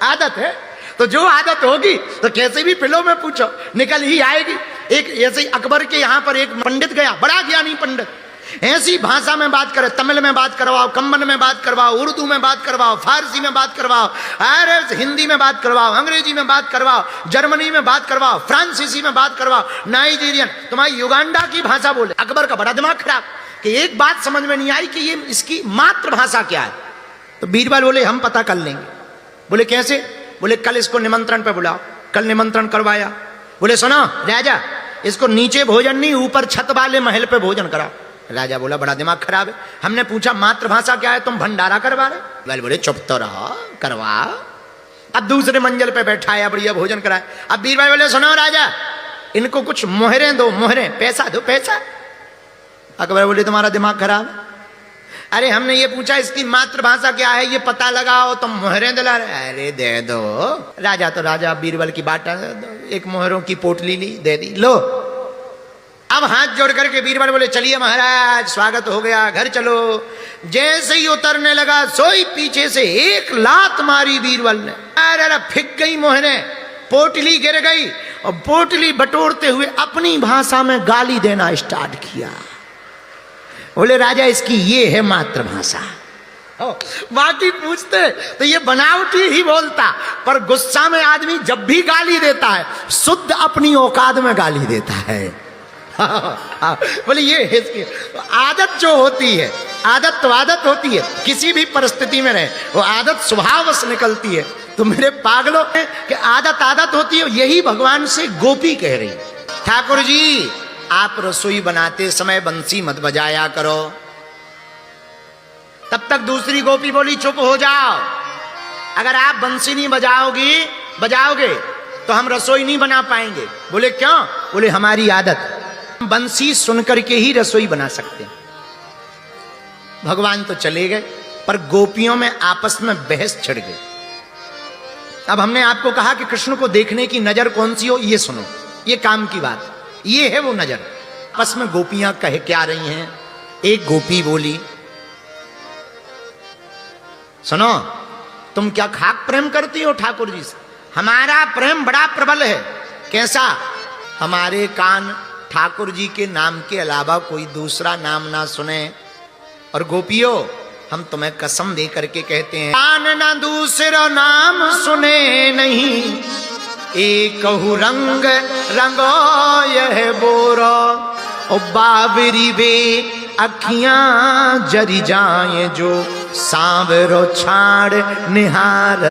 आदत है। तो जो आदत होगी तो कैसे भी फिलो में पूछो निकल ही आएगी। एक ऐसे ही अकबर के यहाँ पर एक पंडित गया, बड़ा ज्ञानी पंडित, ऐसी भाषा में बात करे, तमिल में बात करवाओ, कम्बन में बात करवाओ, उर्दू में बात करवाओ, फारसी में बात करवाओ, अरे हिंदी में बात करवाओ, अंग्रेजी में बात करवाओ, जर्मनी में बात करवाओ, फ्रांसीसी में बात करवाओ, नाइजीरियन, तुम्हारी युगांडा की भाषा बोले। अकबर का बड़ा दिमाग खराब कि एक बात समझ में नहीं आई कि ये इसकी मातृभाषा क्या है। तो बीरबल बोले हम पता कर लेंगे। बोले कैसे? बोले कल इसको निमंत्रण पे बुलाओ। कल निमंत्रण करवाया। बोले सुनो राजा, इसको नीचे भोजन नहीं, ऊपर छत वाले महल पे भोजन कराओ। राजा बोला बड़ा दिमाग खराब है, हमने पूछा मातृभाषा क्या है, तुम भंडारा करवा रहे। बोले चुप तो रहो, करवा। अब दूसरे मंजिल पे बैठाया, बढ़िया भोजन कराया। अब बीरबल बोले सुनो राजा, इनको कुछ मोहरें दो, मोहरें, पैसा दो, पैसा। अकबर बोले तुम्हारा दिमाग खराब है, अरे हमने ये पूछा इसकी मातृभाषा क्या है, ये पता लगाओ, तुम मोहरें दिला रहे। अरे दे दो। राजा तो राजा, बीरबल की बाटा, एक मोहरों की पोटली ली, दे दी, लो। अब हाथ जोड़ करके बीरबल बोले चलिए महाराज, स्वागत हो गया, घर चलो। जैसे ही उतरने लगा, सोई पीछे से एक लात मारी बीरबल ने, अरे फिक गई मोहरें, पोटली गिर गई, और पोटली बटोरते हुए अपनी भाषा में गाली देना स्टार्ट किया। बोले राजा इसकी ये है मातृभाषा। बाकी पूछते तो ये बनावटी ही बोलता, पर गुस्सा में आदमी जब भी गाली देता है शुद्ध अपनी औकात में गाली देता है। बोले ये है इसकी आदत जो होती है, आदत तो आदत होती है, किसी भी परिस्थिति में रहे वो आदत स्वभावश निकलती है। तो मेरे पागलों कि आदत आदत होती है, यही भगवान से गोपी कह रही, ठाकुर जी आप रसोई बनाते समय बंसी मत बजाया करो। तब तक दूसरी गोपी बोली चुप हो जाओ, अगर आप बंसी नहीं बजाओगे तो हम रसोई नहीं बना पाएंगे। बोले क्यों? बोले हमारी आदत, बंसी सुनकर के ही रसोई बना सकते हैं। भगवान तो चले गए, पर गोपियों में आपस में बहस छिड़ गई। अब हमने आपको कहा कि कृष्ण को देखने की नजर कौन सी हो, ये सुनो, ये काम की बात, ये है वो नजर। आपस में गोपियां कह क्या रही हैं। एक गोपी बोली सुनो, तुम क्या खाक प्रेम करती हो ठाकुर जी से? हमारा प्रेम बड़ा प्रबल है। कैसा? हमारे कान ठाकुर जी के नाम के अलावा कोई दूसरा नाम ना सुने। और गोपियों, हम तुम्हें कसम दे करके कहते हैं, कान ना दूसरा नाम सुने नहीं, एकहु रंग रंगो यह बोरो, ओ बाबरी वे अखियां जरी जाए जो सांवरो छाड़ निहार।